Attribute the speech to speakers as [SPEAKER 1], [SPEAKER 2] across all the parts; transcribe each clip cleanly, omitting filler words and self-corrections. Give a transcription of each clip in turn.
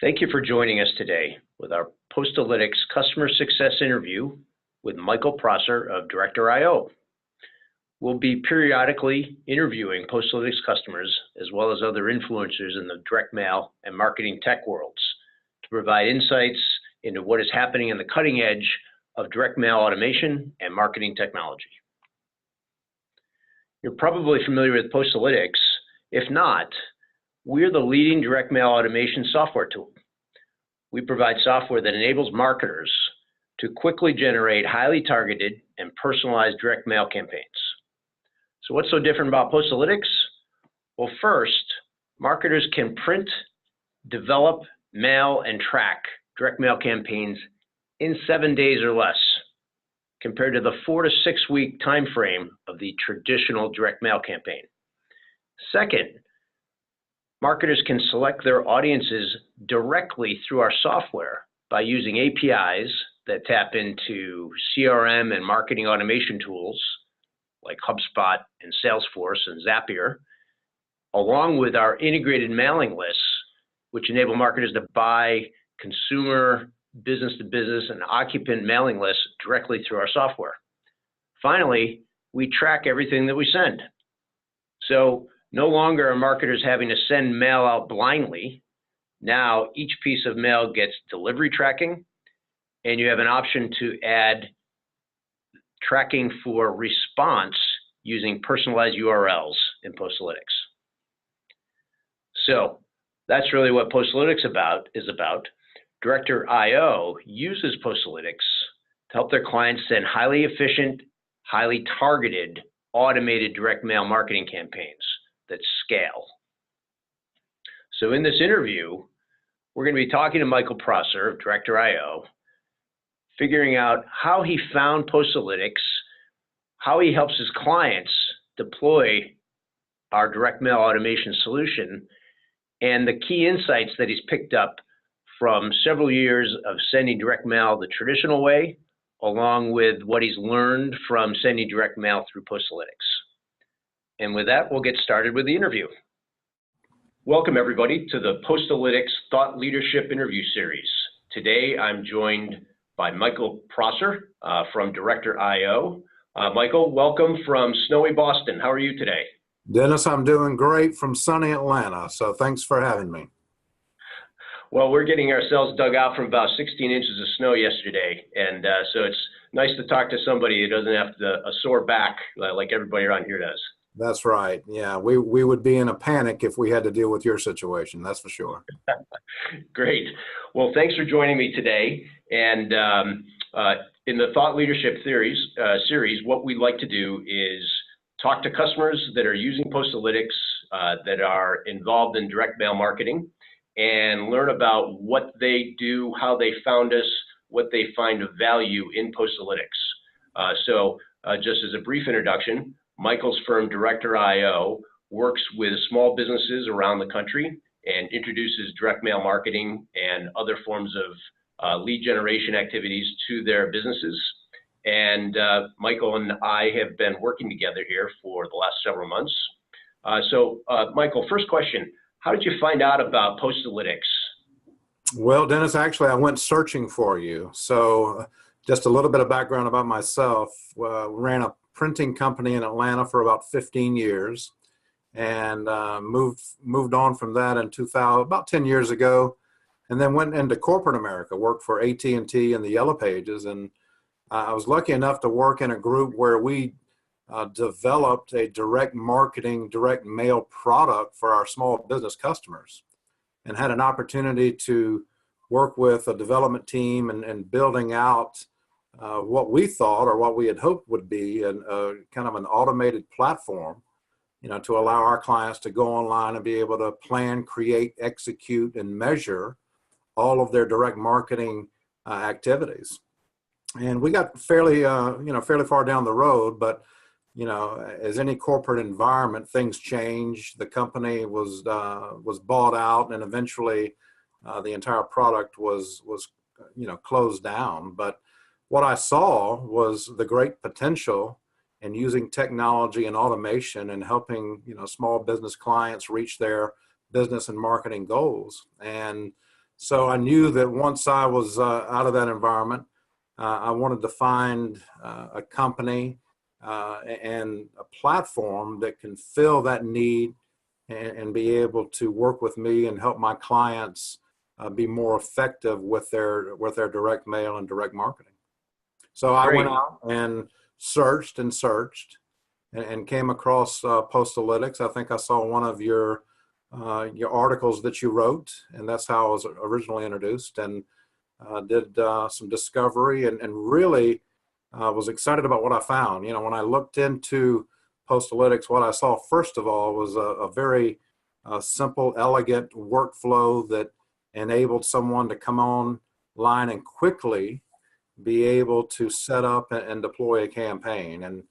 [SPEAKER 1] Thank you for joining us today with our Postalytics Customer Success interview with Michael Prosser of Director.io. We'll be periodically interviewing Postalytics customers as well as other influencers in the direct mail and marketing tech worlds to provide insights into what is happening in the cutting edge of direct mail automation and marketing technology. You're probably familiar with Postalytics. If not, we're the leading direct mail automation software tool. We provide software that enables marketers to quickly generate highly targeted and personalized direct mail campaigns. So what's so different about Postalytics? Well, first, marketers can print, develop, mail, and track direct mail campaigns in 7 days or less, compared to the 4 to 6 week time frame of the traditional direct mail campaign. Second, marketers can select their audiences directly through our software by using APIs that tap into CRM and marketing automation tools like HubSpot and Salesforce and Zapier, along with our integrated mailing lists, which enable marketers to buy consumer, business-to-business, and occupant mailing lists directly through our software. Finally, we track everything that we send. So no longer are marketers having to send mail out blindly. Now each piece of mail gets delivery tracking, and you have an option to add tracking for response using personalized URLs in Postalytics. So that's really what Postalytics is about. Director.io uses Postalytics to help their clients send highly efficient, highly targeted, automated direct mail marketing campaigns that scale. So in this interview, we're going to be talking to Michael Prosser of Director.io, figuring out how he found Postalytics, how he helps his clients deploy our direct mail automation solution, and the key insights that he's picked up from several years of sending direct mail the traditional way, along with what he's learned from sending direct mail through Postalytics. And with that, we'll get started with the interview. Welcome, everybody, to the Postalytics Thought Leadership Interview Series. Today, I'm joined by Michael Prosser from Director.io. Michael, welcome from snowy Boston. How are you today?
[SPEAKER 2] Dennis, I'm doing great from sunny Atlanta, so thanks for having me.
[SPEAKER 1] Well, we're getting ourselves dug out from about 16 inches of snow yesterday, and so it's nice to talk to somebody who doesn't have a sore back like everybody around here does.
[SPEAKER 2] That's right. Yeah, we would be in a panic if we had to deal with your situation, that's for sure.
[SPEAKER 1] Great. Well, thanks for joining me today. And in the Thought Leadership series, what we'd like to do is talk to customers that are using Postalytics, that are involved in direct mail marketing, and learn about what they do, how they found us, what they find of value in Postalytics. So just as a brief introduction, Michael's firm, Director.io, works with small businesses around the country and introduces direct mail marketing and other forms of lead generation activities to their businesses. And Michael and I have been working together here for the last several months. So Michael, first question, how did you find out about Postalytics?
[SPEAKER 2] Well, Dennis, actually, I went searching for you. So just a little bit of background about myself. Ran a printing company in Atlanta for about 15 years and moved on from that in 2000, about 10 years ago, and then went into corporate America, worked for AT&T and the Yellow Pages. And I was lucky enough to work in a group where we developed a direct marketing, direct mail product for our small business customers, and had an opportunity to work with a development team and building out what we thought, or what we had hoped would be kind of an automated platform, to allow our clients to go online and be able to plan, create, execute, and measure all of their direct marketing activities. And we got fairly far down the road, but as any corporate environment, things change. The company was bought out, and eventually the entire product was closed down. But what I saw was the great potential in using technology and automation and helping small business clients reach their business and marketing goals. And So I knew that once I was out of that environment, I wanted to find a company and a platform that can fill that need and be able to work with me and help my clients be more effective with their direct mail and direct marketing. So I went
[SPEAKER 1] Great.
[SPEAKER 2] out and searched and searched and came across Postalytics. I think I saw one of your articles that you wrote, and that's how I was originally introduced, and did some discovery and really was excited about what I found. You know, when I looked into Postalytics, what I saw first of all was a very simple, elegant workflow that enabled someone to come online and quickly be able to set up and deploy a campaign. And,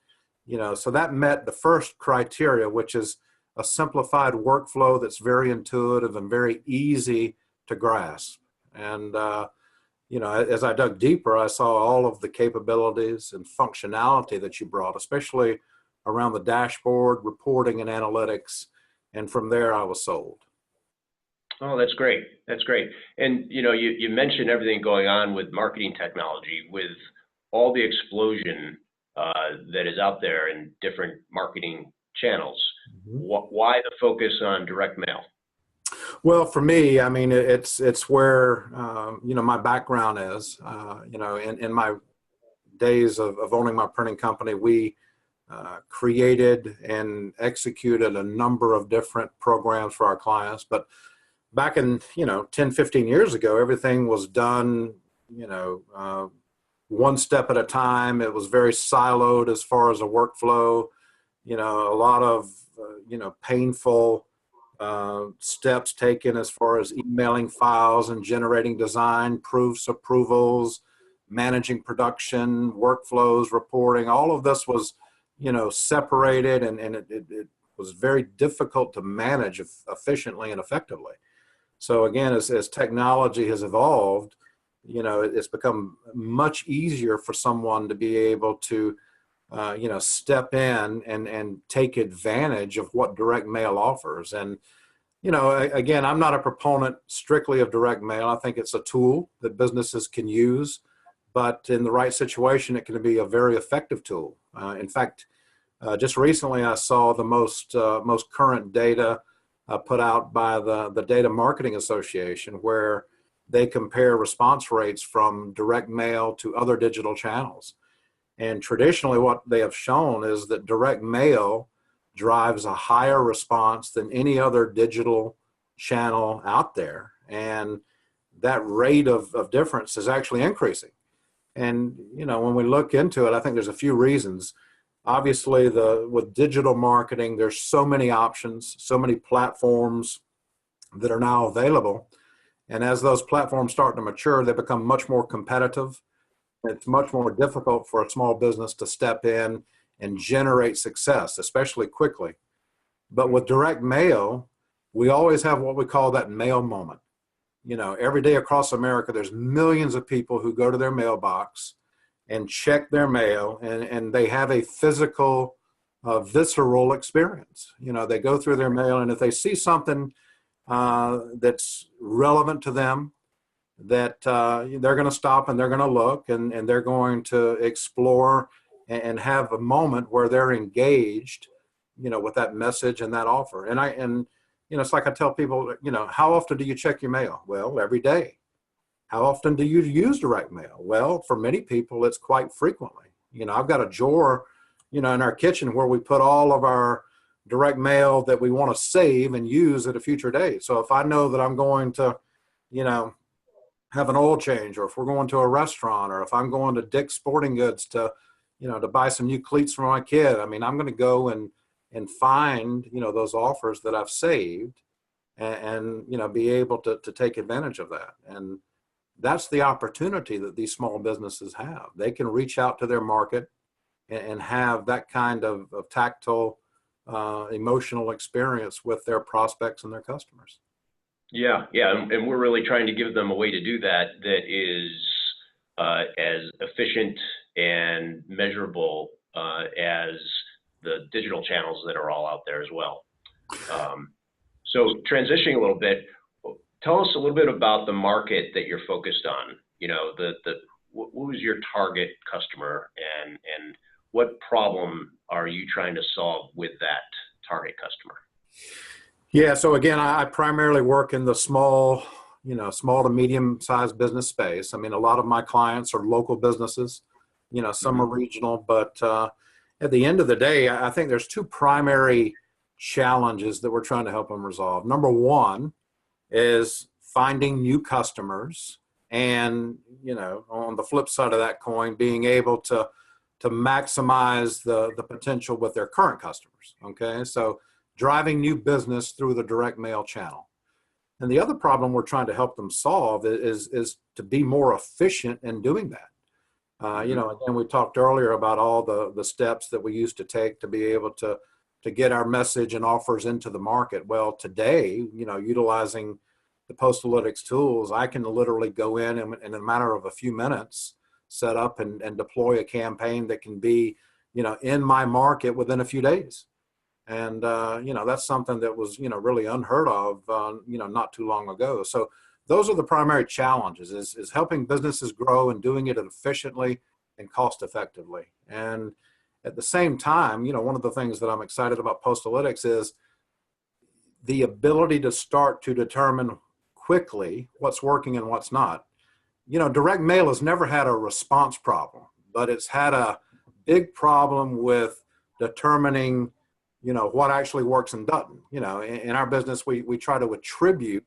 [SPEAKER 2] you know, so that met the first criteria, which is a simplified workflow that's very intuitive and very easy to grasp. And, you know, as I dug deeper, I saw all of the capabilities and functionality that you brought, especially around the dashboard, reporting, and analytics. And from there, I was sold.
[SPEAKER 1] Oh, that's great. That's great. And you know, you mentioned everything going on with marketing technology, with all the explosion that is out there in different marketing channels.
[SPEAKER 2] Mhm.
[SPEAKER 1] Why the focus on direct mail?
[SPEAKER 2] Well, for me, I mean, it's where you know, my background is. You know, in my days of owning my printing company, we created and executed a number of different programs for our clients. But back in, you know, 10, 15 years ago, everything was done, you know, one step at a time. It was very siloed as far as a workflow, you know, a lot of, you know, painful steps taken as far as emailing files and generating design proofs, approvals, managing production, workflows, reporting. All of this was, you know, separated, and it was very difficult to manage efficiently and effectively. So again, as technology has evolved, you know, it's become much easier for someone to be able to, you know, step in and take advantage of what direct mail offers. And, you know, again, I'm not a proponent strictly of direct mail. I think it's a tool that businesses can use, but in the right situation, it can be a very effective tool. In fact, just recently, I saw the most current data put out by the Data Marketing Association, where they compare response rates from direct mail to other digital channels. And traditionally, what they have shown is that direct mail drives a higher response than any other digital channel out there. And that rate of difference is actually increasing. And, you know, when we look into it, I think there's a few reasons. Obviously, with digital marketing, there's so many options, so many platforms that are now available. And as those platforms start to mature, they become much more competitive. It's much more difficult for a small business to step in and generate success, especially quickly. But with direct mail, we always have what we call that mail moment. You know, every day across America, there's millions of people who go to their mailbox and check their mail, and they have a physical, visceral experience. You know, they go through their mail, and if they see something that's relevant to them, that they're going to stop and they're going to look, and they're going to explore and have a moment where they're engaged, you know, with that message and that offer. And you know, it's like I tell people, you know, how often do you check your mail? Well, every day. How often do you use direct mail? Well, for many people, it's quite frequently. You know, I've got a drawer, you know, in our kitchen where we put all of our direct mail that we want to save and use at a future date. So if I know that I'm going to, you know, have an oil change, or if we're going to a restaurant, or if I'm going to Dick's Sporting Goods to, you know, to buy some new cleats for my kid, I mean, I'm going to go and find, you know, those offers that I've saved and you know, be able to take advantage of that. And that's the opportunity that these small businesses have. They can reach out to their market and have that kind of tactile, emotional experience with their prospects and their customers.
[SPEAKER 1] Yeah, yeah, and we're really trying to give them a way to do that that is as efficient and measurable as the digital channels that are all out there as well. So transitioning a little bit, Tell us a little bit about the market that you're focused on. What was your target customer, and what problem are you trying to solve with that target customer?
[SPEAKER 2] Yeah, so again, I primarily work in the small to medium-sized business space. I mean, a lot of my clients are local businesses, some are regional, but at the end of the day, I think there's two primary challenges that we're trying to help them resolve. Number one is finding new customers, and on the flip side of that coin, being able to maximize the potential with their current customers. Okay, so driving new business through the direct mail channel. And the other problem we're trying to help them solve is to be more efficient in doing that. Again, we talked earlier about all the steps that we used to take to be able to get our message and offers into the market. Well, today, utilizing the Postalytics tools, I can literally go in and in a matter of a few minutes, set up and deploy a campaign that can be, in my market within a few days. And, that's something that was, really unheard of, not too long ago. So those are the primary challenges is helping businesses grow and doing it efficiently and cost effectively. And at the same time, one of the things that I'm excited about Postalytics is the ability to start to determine quickly what's working and what's not. Direct mail has never had a response problem, but it's had a big problem with determining what actually works and doesn't. In our business, we try to attribute,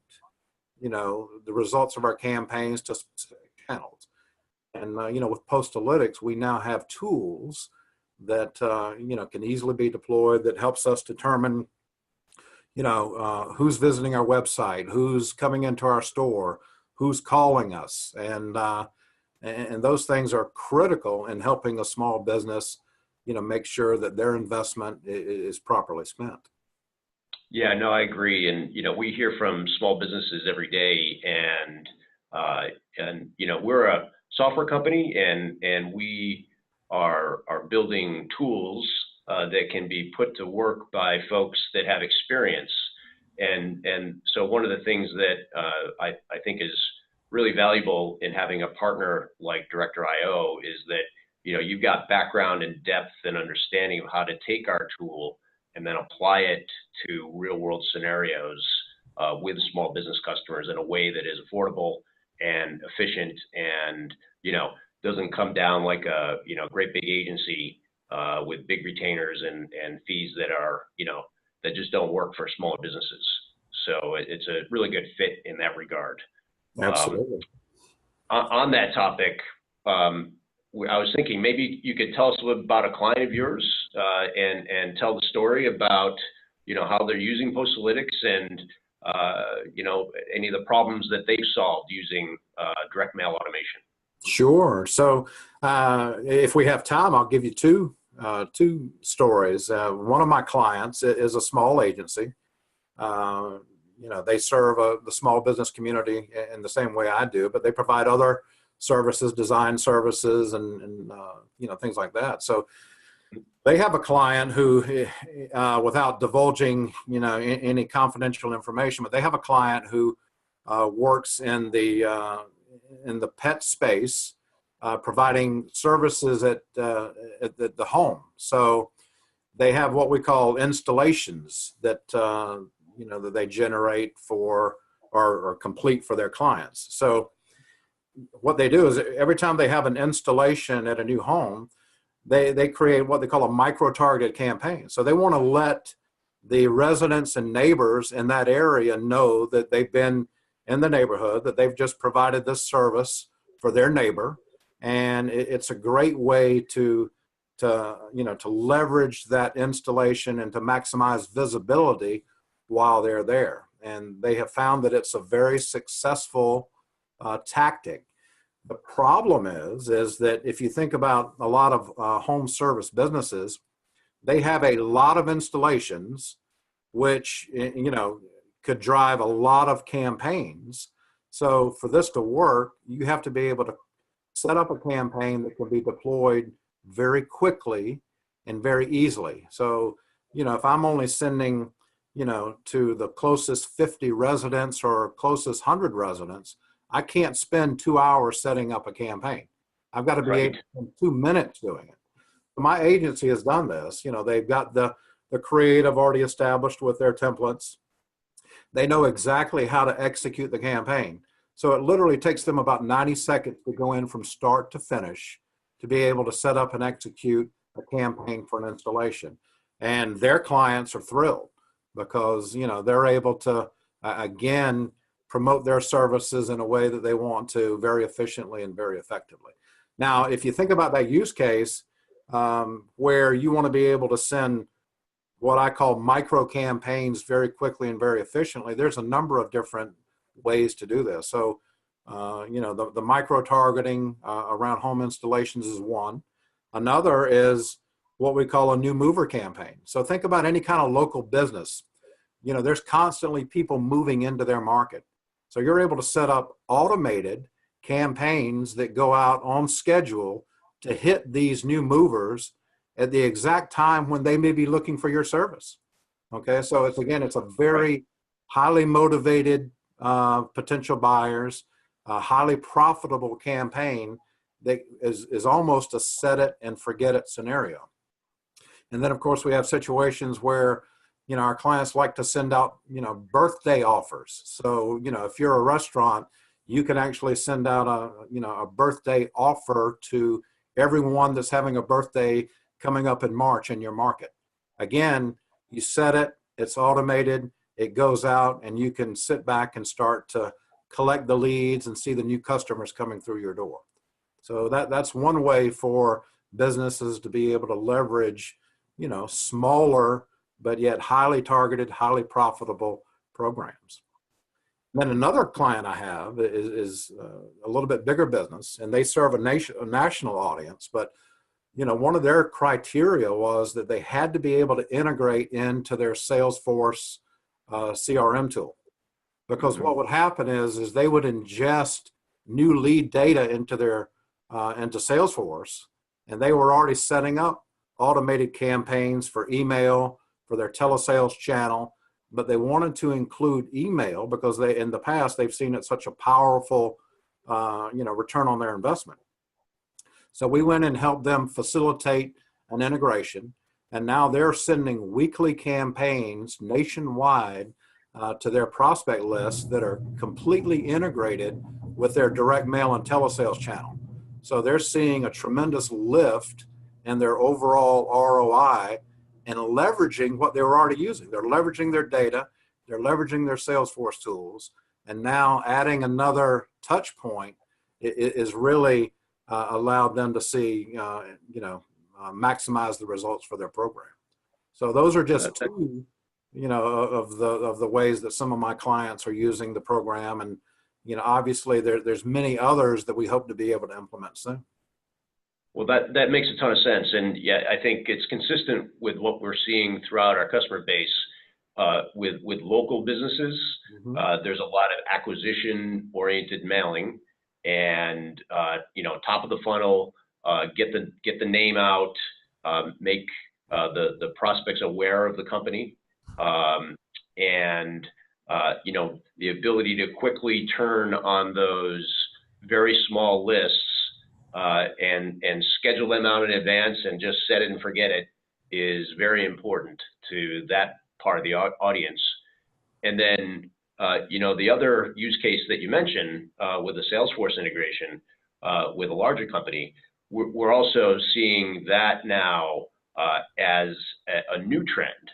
[SPEAKER 2] the results of our campaigns to specific channels. And, with Postalytics, we now have tools that, can easily be deployed that helps us determine, who's visiting our website, who's coming into our store, who's calling us. And those things are critical in helping a small business make sure that their investment is properly spent.
[SPEAKER 1] Yeah, no, I agree. And, we hear from small businesses every day, and we're a software company, and we are building tools that can be put to work by folks that have experience. And so one of the things that I think is really valuable in having a partner like Director.io is that you've got background and depth and understanding of how to take our tool and then apply it to real world scenarios with small business customers in a way that is affordable and efficient and, doesn't come down like a, great big agency with big retainers and fees that are, that just don't work for smaller businesses. So it's a really good fit in that regard.
[SPEAKER 2] Absolutely.
[SPEAKER 1] On that topic, I was thinking maybe you could tell us a little about a client of yours and tell the story about, how they're using Postalytics and, any of the problems that they've solved using direct mail automation.
[SPEAKER 2] Sure. So if we have time, I'll give you two stories. One of my clients is a small agency. They serve the small business community in the same way I do, but they provide other services, design services, and things like that. So they have a client who, without divulging any confidential information, but they have a client who works in the pet space, providing services at the home. So they have what we call installations that that they generate for or complete for their clients. So what they do is every time they have an installation at a new home, they create what they call a micro-targeted campaign. So they want to let the residents and neighbors in that area know that they've been in the neighborhood, that they've just provided this service for their neighbor. And it's a great way to leverage that installation and to maximize visibility while they're there. And they have found that it's a very successful tactic. The problem is that if you think about a lot of home service businesses, they have a lot of installations, which could drive a lot of campaigns. So for this to work, you have to be able to set up a campaign that can be deployed very quickly and very easily. So if I'm only sending to the closest 50 residents or closest 100 residents, I can't spend 2 hours setting up a campaign. I've got to be able to spend 2 minutes doing it. My agency has done this. They've got the creative already established with their templates. They know exactly how to execute the campaign. So it literally takes them about 90 seconds to go in from start to finish to be able to set up and execute a campaign for an installation. And their clients are thrilled because, they're able to, again, promote their services in a way that they want to very efficiently and very effectively. Now, if you think about that use case where you want to be able to send what I call micro campaigns very quickly and very efficiently, there's a number of different ways to do this. So, the micro targeting around home installations is one. Another is what we call a new mover campaign. So think about any kind of local business. There's constantly people moving into their market. So you're able to set up automated campaigns that go out on schedule to hit these new movers at the exact time when they may be looking for your service. Okay, so it's a very highly motivated potential buyers, a highly profitable campaign that is almost a set it and forget it scenario. And then of course we have situations where our clients like to send out birthday offers. So if you're a restaurant, you can actually send out a birthday offer to everyone that's having a birthday coming up in March in your market. Again, you set it, it's automated, it goes out, and you can sit back and start to collect the leads and see the new customers coming through your door. So that's one way for businesses to be able to leverage, smaller but yet highly targeted, highly profitable programs. Then another client I have is a little bit bigger business, and they serve a national audience. But one of their criteria was that they had to be able to integrate into their Salesforce CRM tool, because what would happen is they would ingest new lead data into their into Salesforce, and they were already setting up automated campaigns for email, for their telesales channel, but they wanted to include email because in the past they've seen it such a powerful return on their investment. So we went and helped them facilitate an integration, and now they're sending weekly campaigns nationwide to their prospect list that are completely integrated with their direct mail and telesales channel. So they're seeing a tremendous lift in their overall ROI and leveraging what they were already using. They're leveraging their data, they're leveraging their Salesforce tools, and now adding another touch point is really allowed them to see, maximize the results for their program. So those are just two, of the ways that some of my clients are using the program. And, obviously there's many others that we hope to be able to implement soon.
[SPEAKER 1] Well, that makes a ton of sense. And yeah, I think it's consistent with what we're seeing throughout our customer base with local businesses. There's a lot of acquisition-oriented mailing, and top of the funnel, get the name out, make the prospects aware of the company, and the ability to quickly turn on those very small lists and schedule them out in advance and just set it and forget it is very important to that part of the audience. And then, the other use case that you mentioned with the Salesforce integration with a larger company, we're also seeing that now as a new trend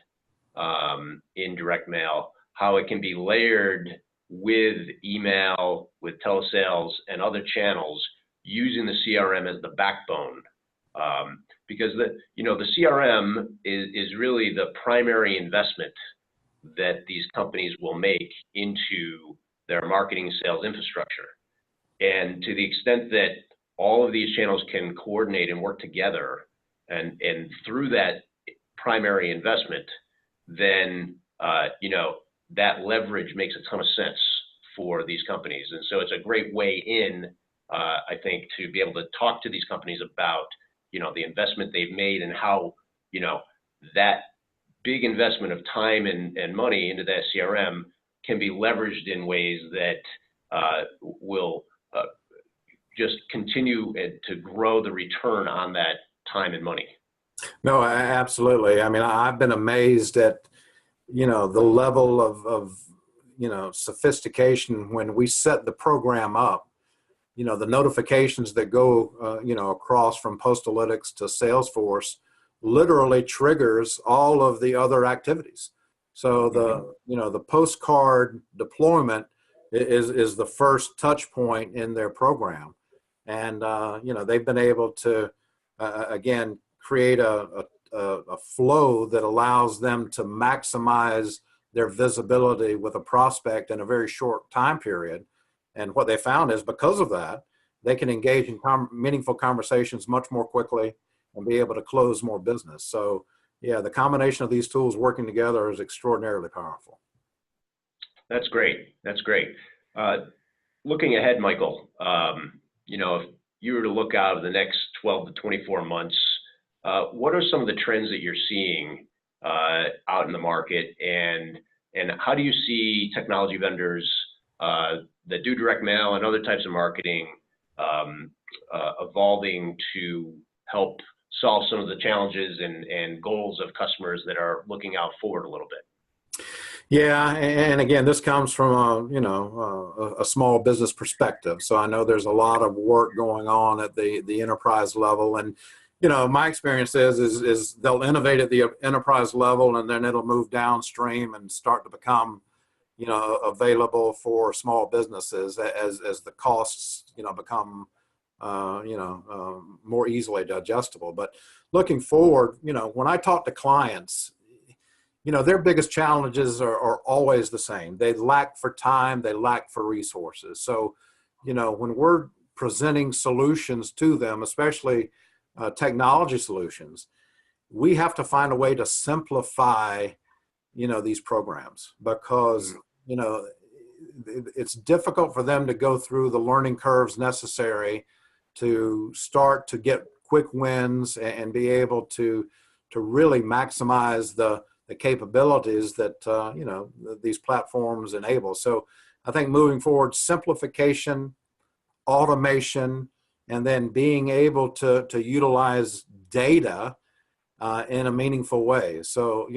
[SPEAKER 1] in direct mail, how it can be layered with email, with telesales, and other channels, using the CRM as the backbone, because the CRM is really the primary investment that these companies will make into their marketing sales infrastructure. And to the extent that all of these channels can coordinate and work together, and through that primary investment, then that leverage makes a ton of sense for these companies. And so it's a great way in, I think, to be able to talk to these companies about, the investment they've made and how, that big investment of time and money into that CRM can be leveraged in ways that will just continue to grow the return on that time and money.
[SPEAKER 2] No, absolutely. I mean, I've been amazed at, the level of sophistication when we set the program up. The notifications that go, across from Postalytics to Salesforce literally triggers all of the other activities. So the postcard deployment is the first touch point in their program. And, they've been able to, again, create a flow that allows them to maximize their visibility with a prospect in a very short time period. And what they found is because of that, they can engage in meaningful conversations much more quickly and be able to close more business. So yeah, the combination of these tools working together is extraordinarily powerful.
[SPEAKER 1] That's great. That's great. Looking ahead, Michael, if you were to look out of the next 12 to 24 months, what are some of the trends that you're seeing out in the market, and how do you see technology vendors that do direct mail and other types of marketing evolving to help solve some of the challenges and goals of customers that are looking out forward a little bit?
[SPEAKER 2] Yeah, and again, this comes from a small business perspective. So I know there's a lot of work going on at the enterprise level, and my experience is they'll innovate at the enterprise level, and then it'll move downstream and start to become available for small businesses as the costs become more easily digestible. But looking forward, when I talk to clients, their biggest challenges are always the same. They lack for time, they lack for resources. So, when we're presenting solutions to them, especially technology solutions, we have to find a way to simplify, these programs, because, it's difficult for them to go through the learning curves necessary to start to get quick wins and be able to really maximize the capabilities that these platforms enable. So I think moving forward, simplification, automation, and then being able to utilize data in a meaningful way. So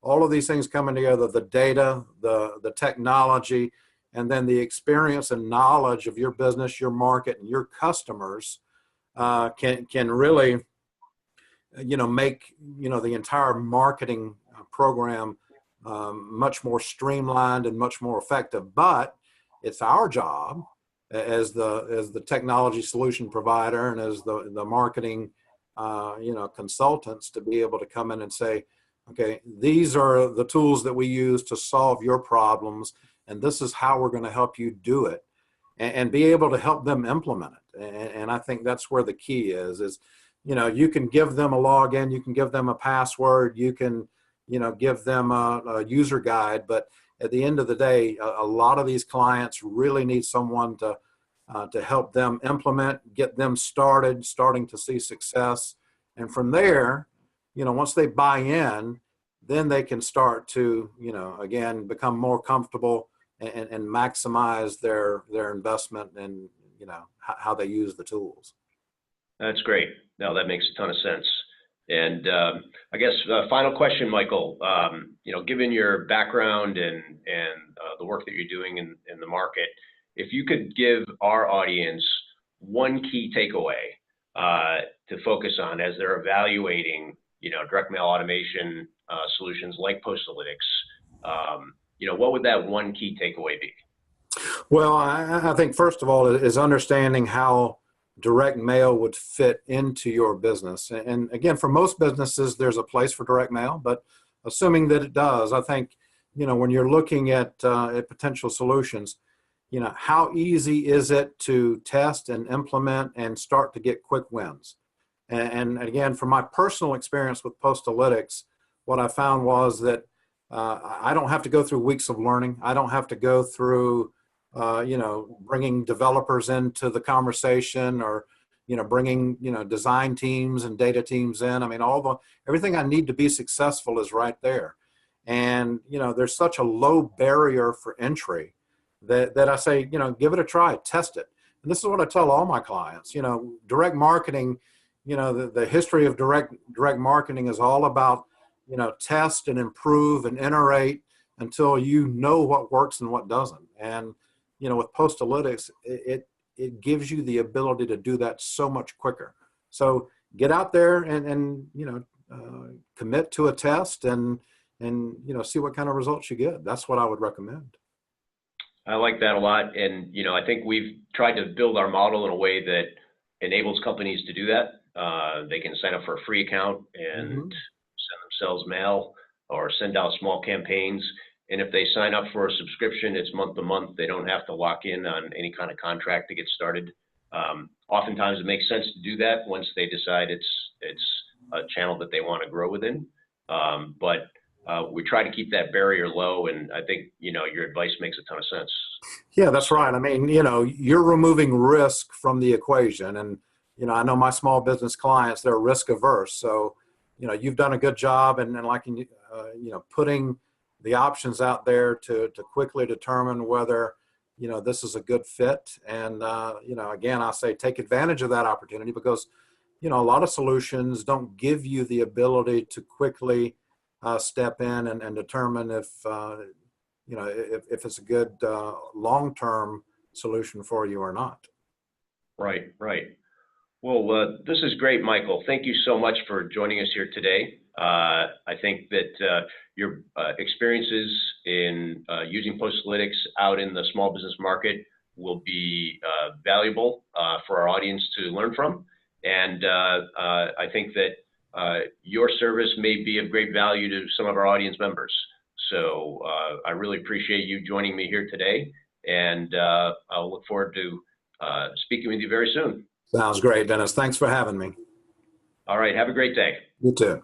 [SPEAKER 2] all of these things coming together: the data, the technology, and then the experience and knowledge of your business, your market, and your customers can really make the entire marketing program much more streamlined and much more effective. But it's our job as the technology solution provider and as the marketing consultants to be able to come in and say, okay, these are the tools that we use to solve your problems, and this is how we're going to help you do it, and be able to help them implement it. And I think that's where the key is you can give them a login, you can give them a password, you can give them a user guide, but at the end of the day, a lot of these clients really need someone to help them implement, get them starting to see success. And from there, once they buy in, then they can start to, again, become more comfortable and maximize their investment and, how they use the tools.
[SPEAKER 1] That's great. No, that makes a ton of sense. And I guess final question, Michael, given your background and the work that you're doing in the market, if you could give our audience one key takeaway to focus on as they're evaluating, direct mail automation solutions like Postalytics, what would that one key takeaway be?
[SPEAKER 2] Well, I think first of all is understanding how direct mail would fit into your business. And again, for most businesses, there's a place for direct mail, but assuming that it does, I think, when you're looking at potential solutions, how easy is it to test and implement and start to get quick wins? And again, from my personal experience with Postalytics, what I found was that I don't have to go through weeks of learning. I don't have to go through, bringing developers into the conversation or, bringing, design teams and data teams in. I mean, everything I need to be successful is right there. And, there's such a low barrier for entry that I say, give it a try, test it. And this is what I tell all my clients, direct marketing, the history of direct marketing is all about, test and improve and iterate until you know what works and what doesn't. And, with Postalytics, it gives you the ability to do that so much quicker. So get out there and commit to a test and see what kind of results you get. That's what I would recommend.
[SPEAKER 1] I like that a lot. And, I think we've tried to build our model in a way that enables companies to do that. They can sign up for a free account and send themselves mail or send out small campaigns. And if they sign up for a subscription, it's month to month. They don't have to lock in on any kind of contract to get started. Oftentimes it makes sense to do that once they decide it's a channel that they want to grow within. But we try to keep that barrier low, and I think, your advice makes a ton of sense.
[SPEAKER 2] Yeah, that's right. I mean, you're removing risk from the equation. And, I know my small business clients, they're risk averse. So, you've done a good job and putting the options out there to quickly determine whether, this is a good fit. And, again, I say take advantage of that opportunity because, a lot of solutions don't give you the ability to quickly step in and determine if it's a good long-term solution for you or not. Right.
[SPEAKER 1] Well, this is great, Michael. Thank you so much for joining us here today. I think that your experiences in using Postalytics out in the small business market will be valuable for our audience to learn from. And I think that your service may be of great value to some of our audience members. So I really appreciate you joining me here today. And I'll look forward to speaking with you very soon.
[SPEAKER 2] Sounds great, Dennis. Thanks for having me.
[SPEAKER 1] All right. Have a great day.
[SPEAKER 2] You too.